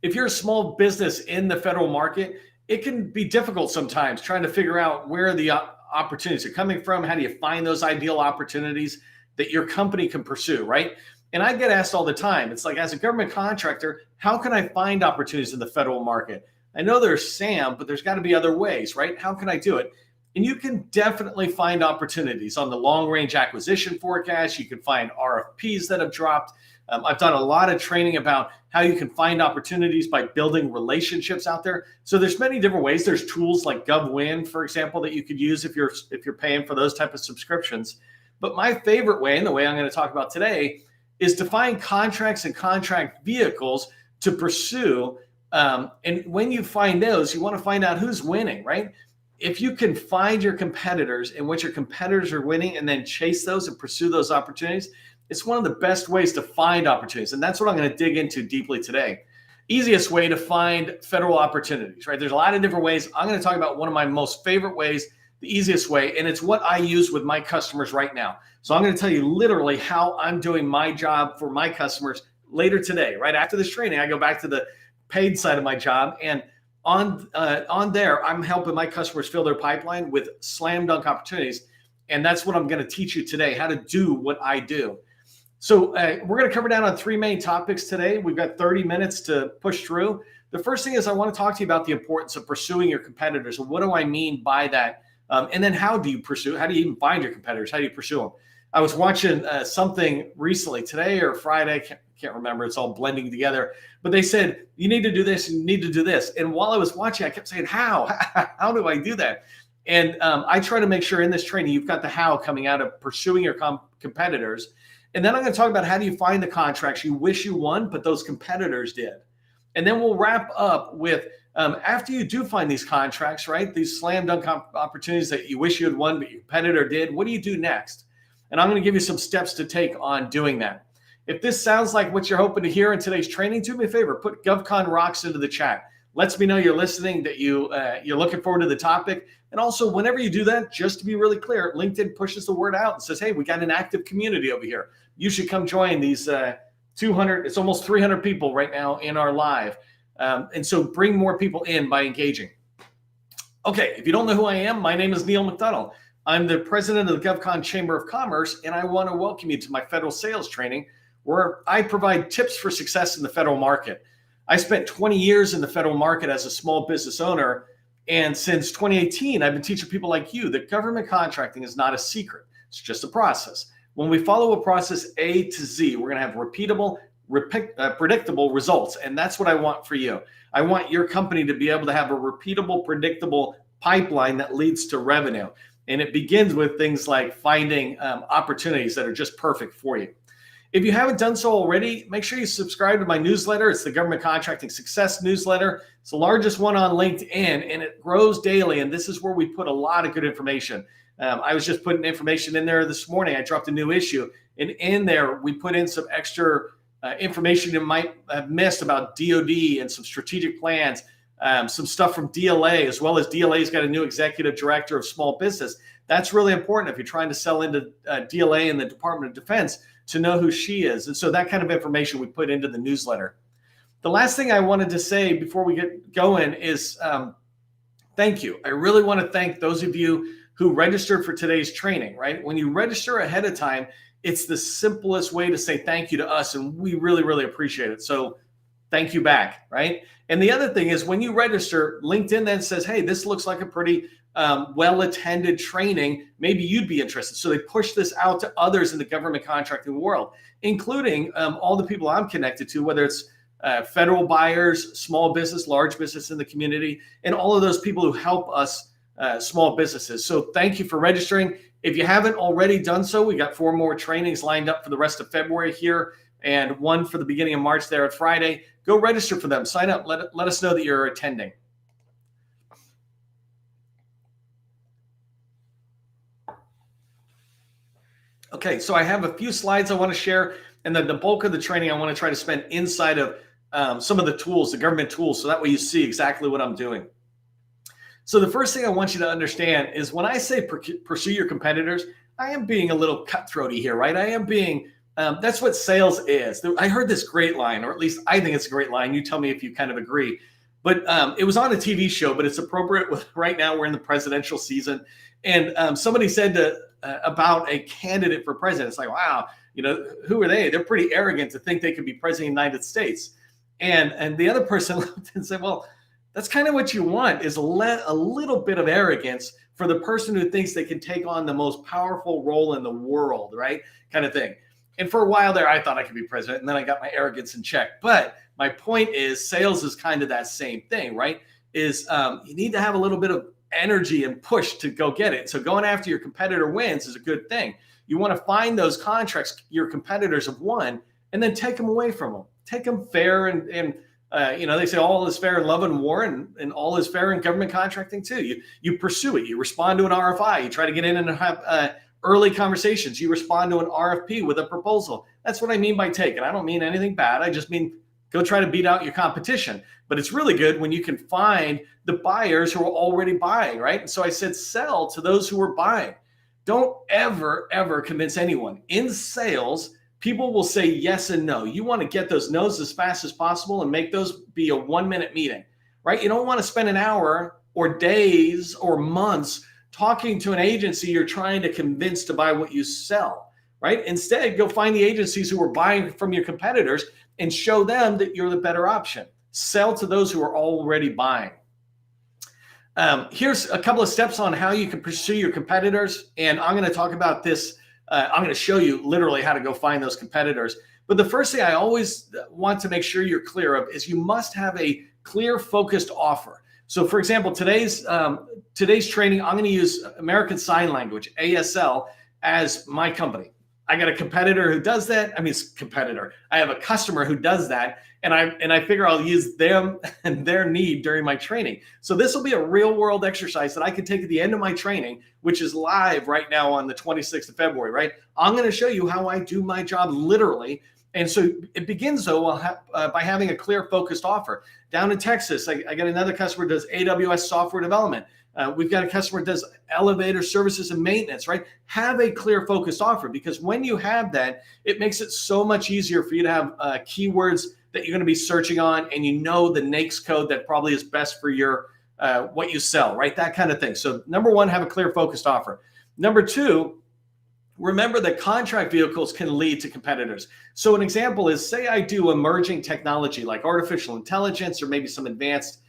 If you're a small business in the federal market, it can be difficult sometimes trying to figure out where the opportunities are coming from. How do you find those ideal opportunities that your company can pursue, right? And I get asked all the time, it's like, as a government contractor, how can I find opportunities in the federal market? I know there's SAM, but there's got to be other ways, right? How can I do it? And you can definitely find opportunities on the long range acquisition forecast. You can find RFPs that have dropped. I've done a lot of training about how you can find opportunities by building relationships out there. So there's many different ways. There's tools like GovWin, for example, that you could use if you're paying for those type of subscriptions. But my favorite way, and the way I'm going to talk about today, is to find contracts and contract vehicles to pursue. And when you find those, you want to find out who's winning, right? If you can find your competitors and what your competitors are winning and then chase those and pursue those opportunities, it's one of the best ways to find opportunities. And that's what I'm going to dig into deeply today. Easiest way to find federal opportunities, right? There's a lot of different ways. I'm going to talk about one of my most favorite ways, the easiest way, and it's what I use with my customers right now. So I'm going to tell you literally how I'm doing my job for my customers later today. Right after this training, I go back to the paid side of my job, and on there, I'm helping my customers fill their pipeline with slam dunk opportunities. And that's what I'm going to teach you today, how to do what I do. So we're going to cover down on three main topics today. We've got 30 minutes to push through. The first thing is I want to talk to you about the importance of pursuing your competitors. And what do I mean by that? And then how do you even find your competitors? How do you pursue them? I was watching something recently, today or Friday, can't remember. It's all blending together. But they said, you need to do this, you need to do this. And while I was watching, I kept saying, how? How do I do that? And I try to make sure in this training, you've got the how coming out of pursuing your competitors. And then I'm going to talk about how do you find the contracts you wish you won, but those competitors did. And then we'll wrap up with, after you do find these contracts, right, these slam dunk opportunities that you wish you had won, but your competitor did, what do you do next? And I'm going to give you some steps to take on doing that. If this sounds like what you're hoping to hear in today's training, do me a favor, put GovCon Rocks into the chat. Lets me know you're listening, that you're looking forward to the topic. And also, whenever you do that, just to be really clear, LinkedIn pushes the word out and says, hey, we got an active community over here. You should come join these 200, it's almost 300 people right now in our live. And so bring more people in by engaging. Okay, if you don't know who I am, my name is Neil McDonnell. I'm the president of the GovCon Chamber of Commerce, and I want to welcome you to my federal sales training, where I provide tips for success in the federal market. I spent 20 years in the federal market as a small business owner, and since 2018, I've been teaching people like you that government contracting is not a secret. It's just a process. When we follow a process A to Z, we're going to have repeatable, predictable results, and that's what I want for you. I want your company to be able to have a repeatable, predictable pipeline that leads to revenue. And it begins with things like finding opportunities that are just perfect for you. If you haven't done so already, make sure you subscribe to my newsletter. It's the Government Contracting Success newsletter. It's the largest one on LinkedIn, and it grows daily. And this is where we put a lot of good information. I was just putting information in there this morning. I dropped a new issue. And in there, we put in some extra information you might have missed about DOD and some strategic plans, some stuff from DLA, as well as DLA's got a new executive director of small business. That's really important if you're trying to sell into DLA and the Department of Defense, to know who she is. And so that kind of information we put into the newsletter. The last thing I wanted to say before we get going is thank you. I really want to thank those of you who registered for today's training, right? When you register ahead of time, it's the simplest way to say thank you to us, and we really, really appreciate it. So thank you back, right? And the other thing is, when you register, LinkedIn then says, hey, this looks like a pretty well-attended training. Maybe you'd be interested. So they push this out to others in the government contracting world, including all the people I'm connected to, whether it's federal buyers, small business, large business in the community, and all of those people who help us small businesses. So thank you for registering. If you haven't already done so, we got 4 more trainings lined up for the rest of February here, and 1 for the beginning of March there at Friday. Go register for them. Sign up. Let us know that you're attending. Okay, so I have a few slides I want to share, and then the bulk of the training I want to try to spend inside of some of the tools, the government tools, so that way you see exactly what I'm doing. So the first thing I want you to understand is when I say pursue your competitors, I am being a little cutthroaty here, right? I am being That's what sales is. I heard this great line, or at least I think it's a great line. You tell me if you kind of agree. But it was on a TV show, but it's appropriate with right now we're in the presidential season. And somebody said about a candidate for president, it's like, wow, who are they? They're pretty arrogant to think they could be president of the United States. And the other person looked and said, well, that's kind of what you want, is a little bit of arrogance for the person who thinks they can take on the most powerful role in the world, right? Kind of thing. And for a while there, I thought I could be president, and then I got my arrogance in check. But my point is, sales is kind of that same thing, right? Is you need to have a little bit of energy and push to go get it. So going after your competitor wins is a good thing. You want to find those contracts your competitors have won, and then take them away from them. Take them fair, and they say all is fair in love and war, and all is fair in government contracting too. You pursue it. You respond to an RFI. You try to get in and have early conversations. You respond to an RFP with a proposal. That's what I mean by take it. I don't mean anything bad. I just mean go try to beat out your competition. But it's really good when you can find the buyers who are already buying, right? And so I said, sell to those who are buying. Don't ever convince anyone. In sales, people will say yes and no. You want to get those no's as fast as possible and make those be a 1-minute meeting, right? You don't want to spend an hour or days or months talking to an agency you're trying to convince to buy what you sell, right? Instead, go find the agencies who are buying from your competitors and show them that you're the better option. Sell to those who are already buying. Here's a couple of steps on how you can pursue your competitors. And I'm going to talk about this. I'm going to show you literally how to go find those competitors. But the first thing I always want to make sure you're clear of is you must have a clear, focused offer. So for example, today's training, I'm going to use American Sign Language, ASL, as my company. I got a competitor who does that. I mean, it's competitor. I have a customer who does that, and I figure I'll use them and their need during my training. So this will be a real world exercise that I can take at the end of my training, which is live right now on the 26th of February, right? I'm going to show you how I do my job literally. And so it begins, though, by having a clear, focused offer. Down in Texas, I got another customer who does AWS software development. We've got a customer who does elevator services and maintenance, right? Have a clear, focused offer, because when you have that, it makes it so much easier for you to have keywords that you're going to be searching on, and you know the NAICS code that probably is best for your what you sell, right? That kind of thing. So number one, have a clear, focused offer. Number two, remember that contract vehicles can lead to competitors. So an example is, say I do emerging technology like artificial intelligence or maybe some advanced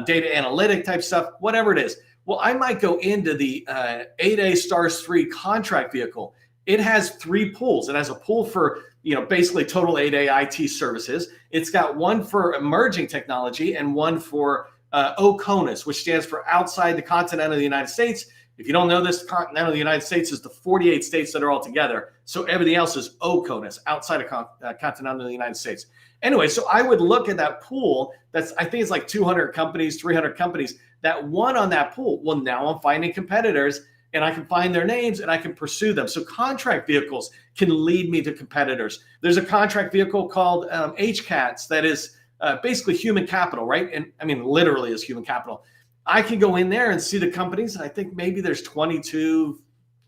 data analytic type stuff, whatever it is. Well, I might go into the 8A Stars 3 contract vehicle. It has 3 pools. It has a pool for, basically total 8A IT services. It's got one for emerging technology and one for OCONUS, which stands for outside the continent of the United States. If you don't know this, the continent of the United States is the 48 states that are all together. So everything else is OCONUS, outside of continent of the United States. Anyway, so I would look at that pool. I think it's like 200 companies, 300 companies that won on that pool. Well, now I'm finding competitors, and I can find their names and I can pursue them. So contract vehicles can lead me to competitors. There's a contract vehicle called HCATS that is basically human capital, right? And I mean, literally is human capital. I can go in there and see the companies. I think maybe there's 22,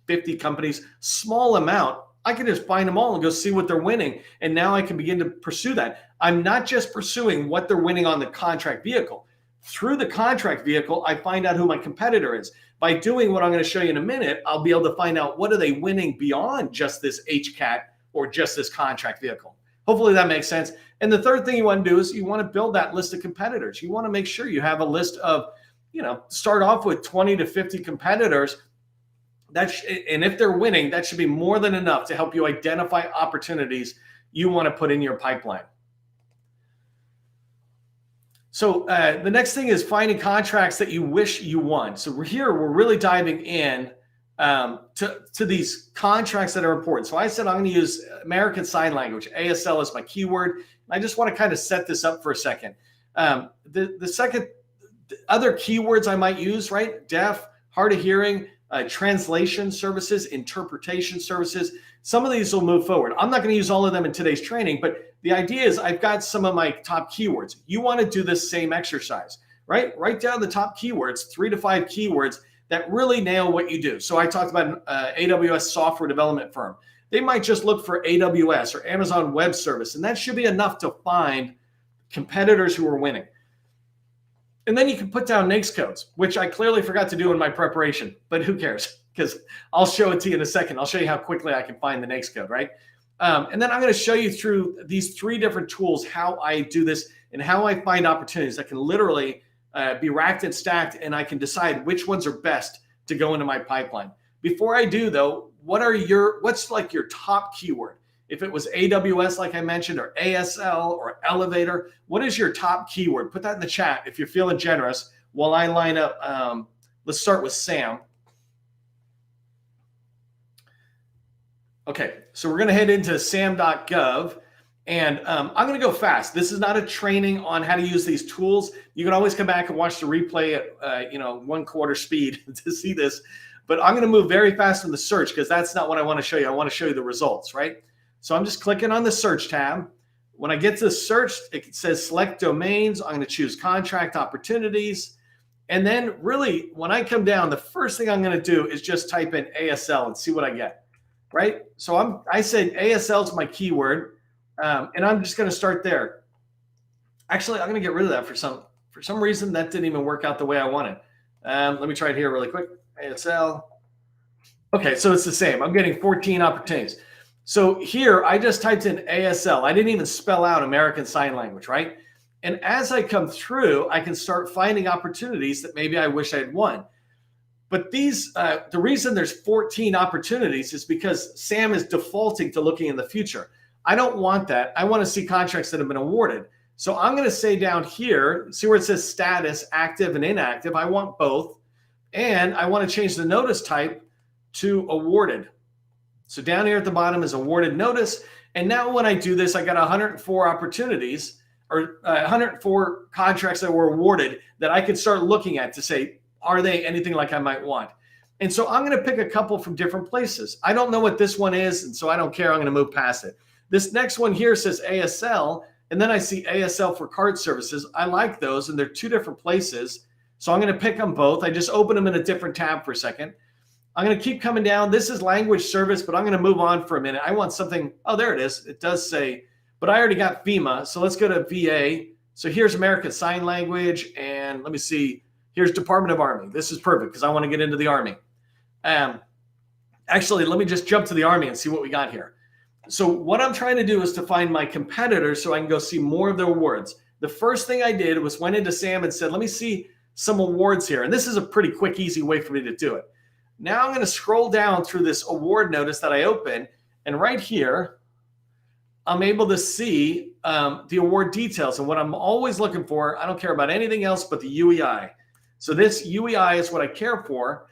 50 companies, small amount. I can just find them all and go see what they're winning. And now I can begin to pursue that. I'm not just pursuing what they're winning on the contract vehicle. Through the contract vehicle, I find out who my competitor is. By doing what I'm going to show you in a minute, I'll be able to find out what are they winning beyond just this HCAT or just this contract vehicle. Hopefully that makes sense. And the third thing you want to do is you want to build that list of competitors. You want to make sure you have a list of, start off with 20 to 50 competitors. And if they're winning, that should be more than enough to help you identify opportunities you want to put in your pipeline. So the next thing is finding contracts that you wish you won. So we're really diving in to these contracts that are important. So I said I'm going to use American Sign Language, ASL, as my keyword. I just want to kind of set this up for a second. The second other keywords I might use, right? Deaf, hard of hearing, translation services, interpretation services. Some of these will move forward. I'm not going to use all of them in today's training, but the idea is I've got some of my top keywords. You want to do this same exercise, right? Write down the top keywords, 3 to 5 keywords that really nail what you do. So I talked about an AWS software development firm. They might just look for AWS or Amazon Web Service, and that should be enough to find competitors who are winning. And then you can put down NAICS codes, which I clearly forgot to do in my preparation, but who cares? Because I'll show it to you in a second. I'll show you how quickly I can find the NAICS code, right? And then I'm going to show you through these 3 different tools how I do this and how I find opportunities that can literally be racked and stacked, and I can decide which ones are best to go into my pipeline. Before I do, though, what's like your top keyword? If it was AWS, like I mentioned, or ASL or elevator, what is your top keyword? Put that in the chat if you're feeling generous while I line up. Let's start with Sam. Okay, so we're going to head into Sam.gov, and I'm going to go fast. This is not a training on how to use these tools. You can always come back and watch the replay at 1/4 speed to see this, but I'm going to move very fast in the search because that's not what I want to show you. I want to show you the results, right? So I'm just clicking on the search tab. When I get to search, it says select domains. I'm going to choose contract opportunities. And then really, when I come down, the first thing I'm going to do is just type in ASL and see what I get, right? So I said ASL is my keyword, and I'm just going to start there. Actually, I'm going to get rid of that for some reason. That didn't even work out the way I wanted. Let me try it here really quick. ASL. Okay, so it's the same. I'm getting 14 opportunities. So here, I just typed in ASL. I didn't even spell out American Sign Language, right? And as I come through, I can start finding opportunities that maybe I wish I had won. But the reason there's 14 opportunities is because Sam is defaulting to looking in the future. I don't want that. I want to see contracts that have been awarded. So I'm going to say down here, see where it says status, active and inactive. I want both. And I want to change the notice type to awarded. So down here at the bottom is awarded notice. And now when I do this, I got 104 opportunities or 104 contracts that were awarded that I could start looking at to say, are they anything like I might want? And so I'm going to pick a couple from different places. I don't know what this one is, and so I don't care. I'm going to move past it. This next one here says ASL, and then I see ASL for card services. I like those, and they're 2 different places. So I'm going to pick them both. I just open them in a different tab for a second. I'm going to keep coming down. This is language service, but I'm going to move on for a minute. I want something. Oh, there it is. It does say, but I already got FEMA. So let's go to VA. So here's American Sign Language. And let me see. Here's Department of Army. This is perfect because I want to get into the Army. Actually, let me just jump to the Army and see what we got here. So what I'm trying to do is to find my competitors so I can go see more of their awards. The first thing I did was went into Sam and said, let me see some awards here. And this is a pretty quick, easy way for me to do it. Now I'm going to scroll down through this award notice that I opened, and right here, I'm able to see the award details. And what I'm always looking for, I don't care about anything else but the UEI. So this UEI is what I care for.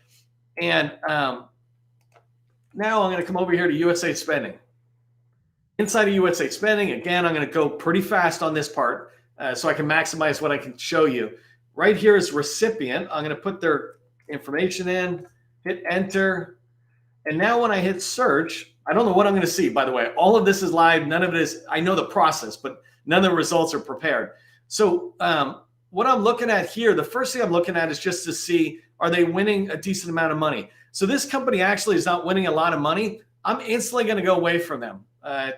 And now I'm going to come over here to USA Spending. Inside of USA Spending, again, I'm going to go pretty fast on this part so I can maximize what I can show you. Right here is recipient. I'm going to put their information in. Hit enter. And now when I hit search, I don't know what I'm going to see, by the way. All of this is live. None of it is, I know the process, but none of the results are prepared. So what I'm looking at here, the first thing I'm looking at is just to see, are they winning a decent amount of money? So this company actually is not winning a lot of money. I'm instantly going to go away from them.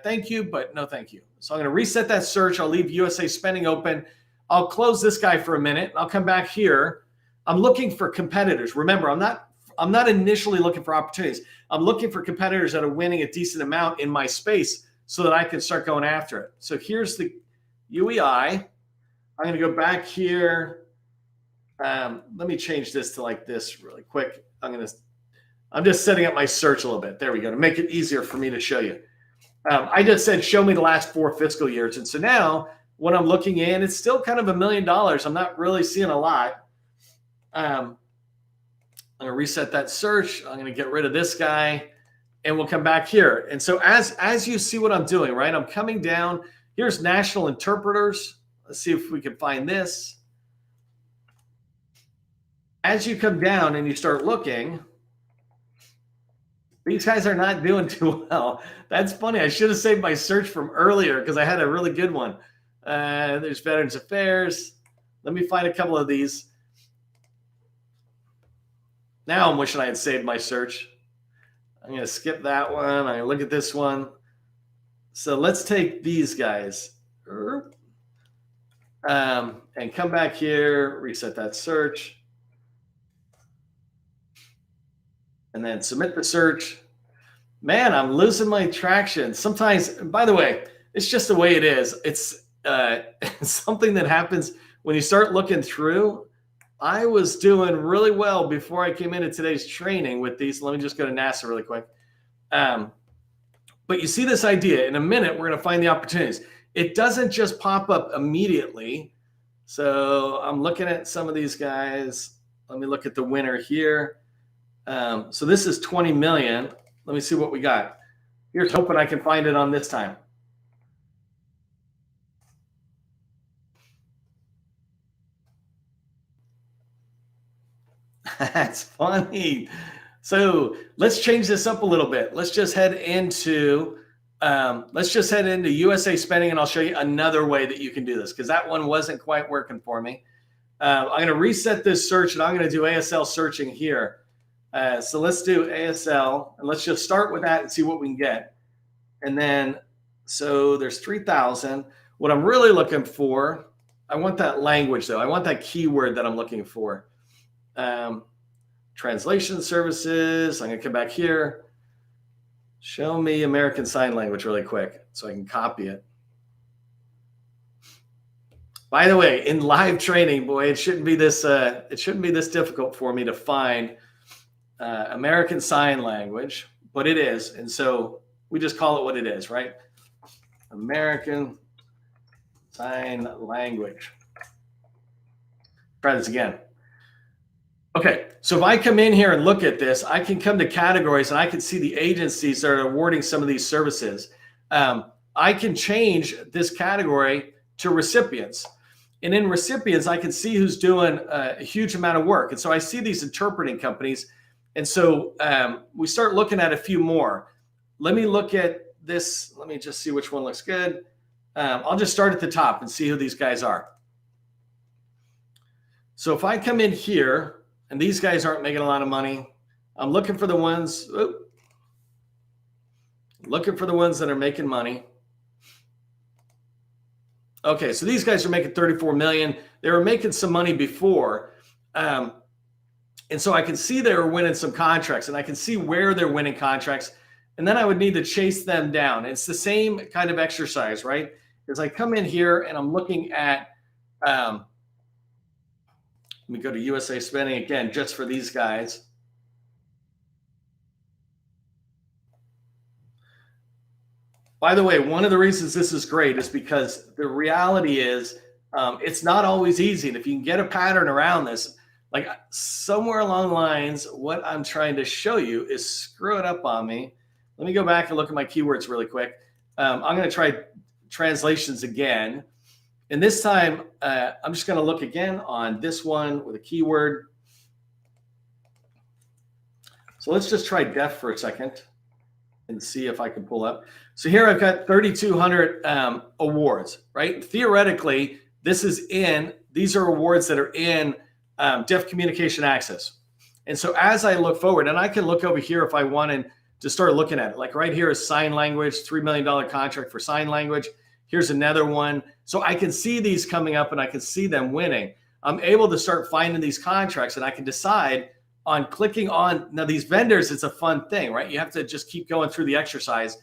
Thank you, but no thank you. So I'm going to reset that search. I'll leave USA Spending open. I'll close this guy for a minute. I'll come back here. I'm looking for competitors. Remember, I'm not initially looking for opportunities. I'm looking for competitors that are winning a decent amount in my space so that I can start going after it. So here's the UEI. I'm going to go back here. Let me change this to like this really quick. I'm just setting up my search a little bit. There we go, to make it easier for me to show you. I just said, show me the last 4 fiscal years. And so now when I'm looking in, it's still kind of $1 million. I'm not really seeing a lot. I'm going to reset that search. I'm going to get rid of this guy, and we'll come back here. And so as you see what I'm doing, right, I'm coming down. Here's national interpreters. Let's see if we can find this. As you come down and you start looking, these guys are not doing too well. That's funny. I should have saved my search from earlier because I had a really good one. There's Veterans Affairs. Let me find a couple of these. Now I'm wishing I had saved my search. I'm going to skip that one. I'm going to look at this one. So let's take these guys and come back here, reset that search, and then submit the search. Man, I'm losing my traction. Sometimes, by the way, it's just the way it is. It's something that happens when you start looking through. I was doing really well before I came into today's training with these. Let me just go to NASA really quick. But you see this idea. In a minute, we're going to find the opportunities. It doesn't just pop up immediately. So I'm looking at some of these guys. Let me look at the winner here. So this is 20 million. Let me see what we got. Here's hoping I can find it on this time. That's funny. So let's change this up a little bit. Let's just head into USA Spending, and I'll show you another way that you can do this because that one wasn't quite working for me. I'm going to reset this search, and I'm going to do ASL searching here. So let's do ASL, and let's just start with that and see what we can get. And then, so there's 3,000. What I'm really looking for, I want that language though. I want that keyword that I'm looking for. Translation services. I'm going to come back here. Show me American Sign Language really quick so I can copy it. By the way, in live training, boy, it shouldn't be this difficult for me to find American Sign Language, but it is. And so we just call it what it is, right? American Sign Language. Try this again. Okay, so if I come in here and look at this, I can come to categories and I can see the agencies that are awarding some of these services. I can change this category to recipients. And in recipients, I can see who's doing a huge amount of work. And so I see these interpreting companies. And so we start looking at a few more. Let me look at this. Let me just see which one looks good. I'll just start at the top and see who these guys are. So if I come in here, and these guys aren't making a lot of money, I'm looking for the ones, that are making money. Okay, so these guys are making 34 million. They were making some money before. And so I can see they were winning some contracts, and I can see where they're winning contracts. And then I would need to chase them down. It's the same kind of exercise, right? As I come in here and I'm looking at, let me go to USA Spending again, just for these guys. By the way, one of the reasons this is great is because the reality is it's not always easy. And if you can get a pattern around this, like somewhere along the lines, what I'm trying to show you is screw it up on me. Let me go back and look at my keywords really quick. I'm going to try translations again. And this time, I'm just going to look again on this one with a keyword. So let's just try deaf for a second and see if I can pull up. So here I've got 3,200 awards, right? Theoretically, these are awards that are in deaf communication access. And so as I look forward, and I can look over here if I wanted to start looking at it, like right here is sign language, $3 million contract for sign language. Here's another one. So I can see these coming up and I can see them winning. I'm able to start finding these contracts and I can decide on clicking on, now these vendors, it's a fun thing, right? You have to just keep going through the exercise.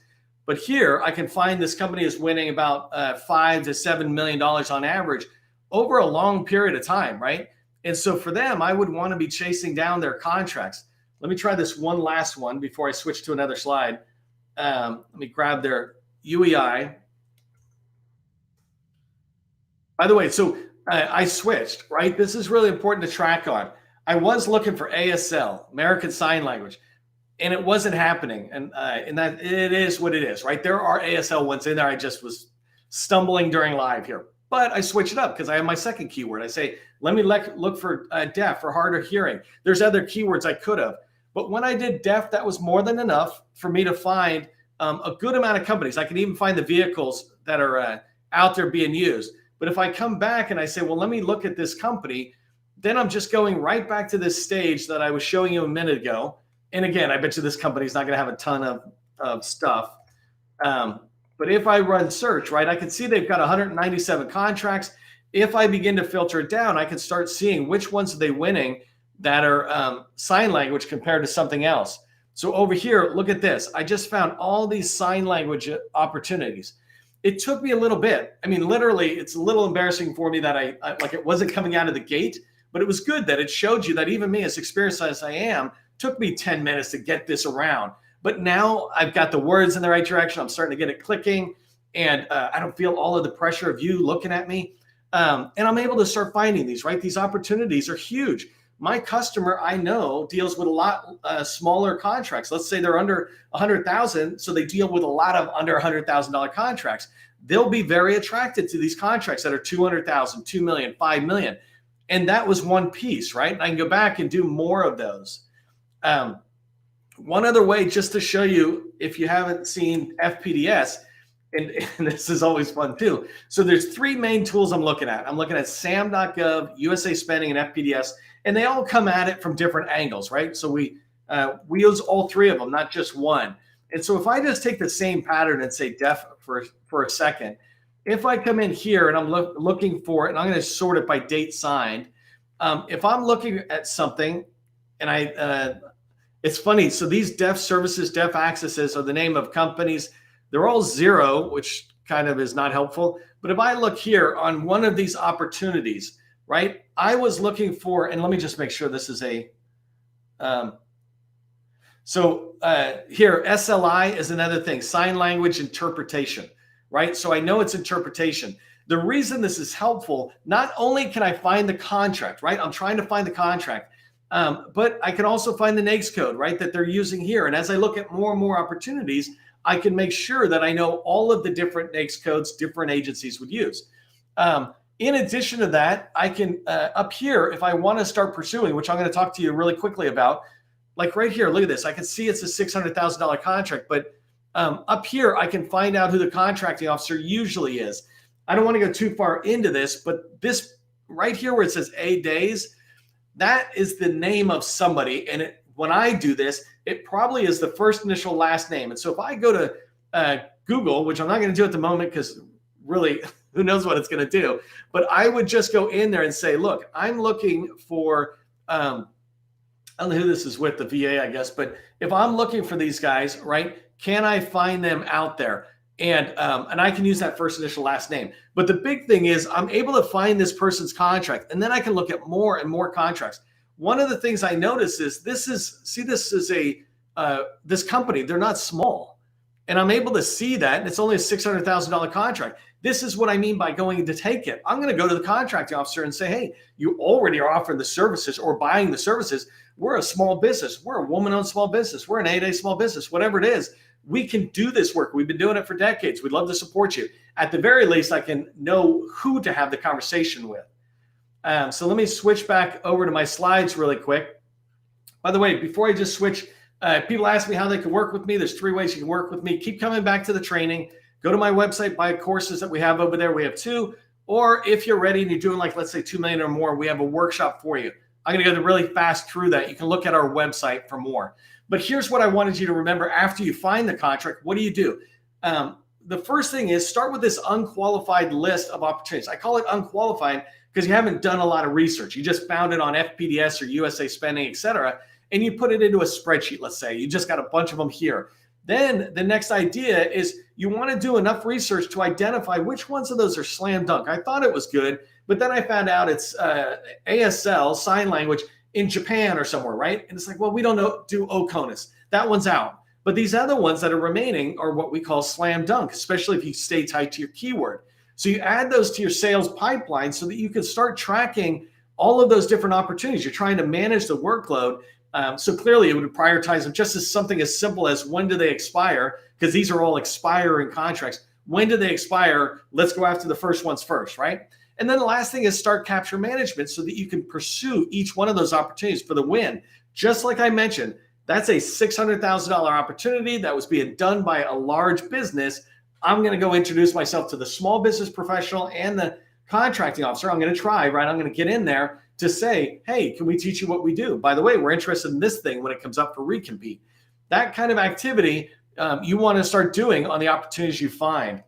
But here I can find this company is winning about $5 to $7 million on average over a long period of time, right? And so for them, I would want to be chasing down their contracts. Let me try this one last one before I switch to another slide. Let me grab their UEI. By the way, so I switched, right? This is really important to track on. I was looking for ASL, American Sign Language, and it wasn't happening. And that it is what it is, right? There are ASL ones in there. I just was stumbling during live here. But I switch it up because I have my second keyword. I say, let me look for deaf or hard of hearing. There's other keywords I could have. But when I did deaf, that was more than enough for me to find a good amount of companies. I can even find the vehicles that are out there being used. But if I come back and I say, well, let me look at this company, then I'm just going right back to this stage that I was showing you a minute ago. And again, I bet you this company is not going to have a ton of stuff. But if I run search, right, I can see they've got 197 contracts. If I begin to filter it down, I can start seeing which ones are they winning that are sign language compared to something else. So over here, look at this. I just found all these sign language opportunities. It took me a little bit. I mean, literally, it's a little embarrassing for me that I like it wasn't coming out of the gate, but it was good that it showed you that even me, as experienced as I am, took me 10 minutes to get this around. But now I've got the words in the right direction. I'm starting to get it clicking, and I don't feel all of the pressure of you looking at me. And I'm able to start finding these, right? These opportunities are huge. My customer, I know, deals with a lot smaller contracts. Let's say they're under 100,000, so they deal with a lot of under $100,000 contracts. They'll be very attracted to these contracts that are 200,000, 2 million, 5 million. And that was one piece, right? And I can go back and do more of those. One other way, just to show you, if you haven't seen FPDS, and this is always fun too. So there's three main tools I'm looking at. I'm looking at Sam.gov, USA Spending, and FPDS, and they all come at it from different angles, right? So we use all three of them, not just one. And so if I just take the same pattern and say def for a second, if I come in here and I'm looking for it, and I'm going to sort it by date signed, if I'm looking at something, and it's funny. So these def services, def accesses are the name of companies. They're all zero, which kind of is not helpful. But if I look here on one of these opportunities, right, I was looking for, and let me just make sure this is a, here, SLI is another thing, sign language interpretation, right? So I know it's interpretation. The reason this is helpful, not only can I find the contract, right? I'm trying to find the contract, but I can also find the NAICS code, right, that they're using here. And as I look at more and more opportunities, I can make sure that I know all of the different NAICS codes different agencies would use. In addition to that, I can, up here, if I want to start pursuing, which I'm going to talk to you really quickly about, like right here, look at this. I can see it's a $600,000 contract, but up here, I can find out who the contracting officer usually is. I don't want to go too far into this, but this right here where it says A days, that is the name of somebody. And when I do this, it probably is the first initial last name. And so if I go to Google, which I'm not going to do at the moment because really, who knows what it's going to do, but I would just go in there and say, look, I'm looking for, I don't know who this is with, the VA, I guess, but if I'm looking for these guys, right, can I find them out there? And I can use that first initial last name. But the big thing is I'm able to find this person's contract, and then I can look at more and more contracts. One of the things I notice is this is this company, they're not small. And I'm able to see that, and it's only a $600,000 contract. This is what I mean by going to take it. I'm going to go to the contracting officer and say, hey, you already are offering the services or buying the services. We're a small business. We're a woman-owned small business. We're an 8A small business, whatever it is. We can do this work. We've been doing it for decades. We'd love to support you. At the very least, I can know who to have the conversation with. So let me switch back over to my slides really quick. By the way, before I just switch, people ask me how they can work with me. There's 3 ways you can work with me. Keep coming back to the training. Go to my website, buy courses that we have over there. We have 2. Or if you're ready and you're doing like, let's say 2 million or more, we have a workshop for you. I'm going to go really fast through that. You can look at our website for more. But here's what I wanted you to remember after you find the contract. What do? The first thing is start with this unqualified list of opportunities. I call it unqualified because you haven't done a lot of research. You just found it on FPDS or USA Spending, et cetera, and you put it into a spreadsheet, let's say. You just got a bunch of them here. Then the next idea is you want to do enough research to identify which ones of those are slam dunk. I thought it was good, but then I found out it's ASL, sign language, in Japan or somewhere, right? And it's like, well, we don't do OCONUS. That one's out. But these other ones that are remaining are what we call slam dunk, especially if you stay tight to your keyword. So you add those to your sales pipeline so that you can start tracking all of those different opportunities. You're trying to manage the workload. So clearly it would prioritize them just as something as simple as when do they expire? Because these are all expiring contracts. When do they expire? Let's go after the first ones first, right? And then the last thing is start capture management so that you can pursue each one of those opportunities for the win. Just like I mentioned, that's a $600,000 opportunity that was being done by a large business. I'm going to go introduce myself to the small business professional and contracting officer, I'm going to try, right? I'm going to get in there to say, hey, can we teach you what we do? By the way, we're interested in this thing when it comes up for recompete. That kind of activity you want to start doing on the opportunities you find.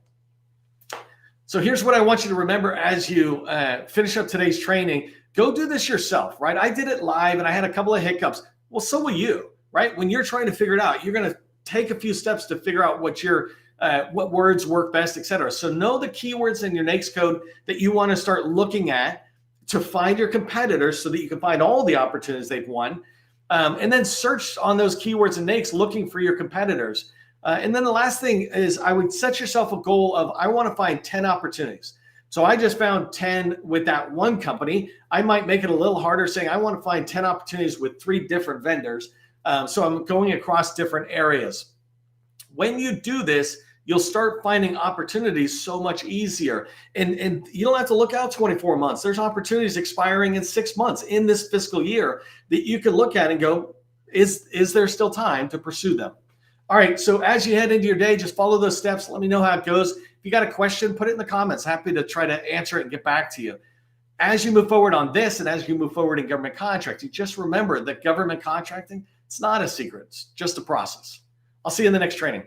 So here's what I want you to remember as you finish up today's training. Go do this yourself, right? I did it live and I had a couple of hiccups. Well, so will you, right? When you're trying to figure it out, you're going to take a few steps to figure out what words work best, et cetera. So know the keywords in your NAICS code that you want to start looking at to find your competitors so that you can find all the opportunities they've won. And then search on those keywords in NAICS looking for your competitors. And then the last thing is I would set yourself a goal of, I want to find 10 opportunities. So I just found 10 with that one company. I might make it a little harder saying I want to find 10 opportunities with 3 different vendors. So I'm going across different areas. When you do this, you'll start finding opportunities so much easier. And you don't have to look out 24 months. There's opportunities expiring in 6 months in this fiscal year that you can look at and go, is there still time to pursue them? All right, so as you head into your day, just follow those steps. Let me know how it goes. If you got a question, put it in the comments. Happy to try to answer it and get back to you. As you move forward on this and as you move forward in government contracting, just remember that government contracting, it's not a secret. It's just a process. I'll see you in the next training.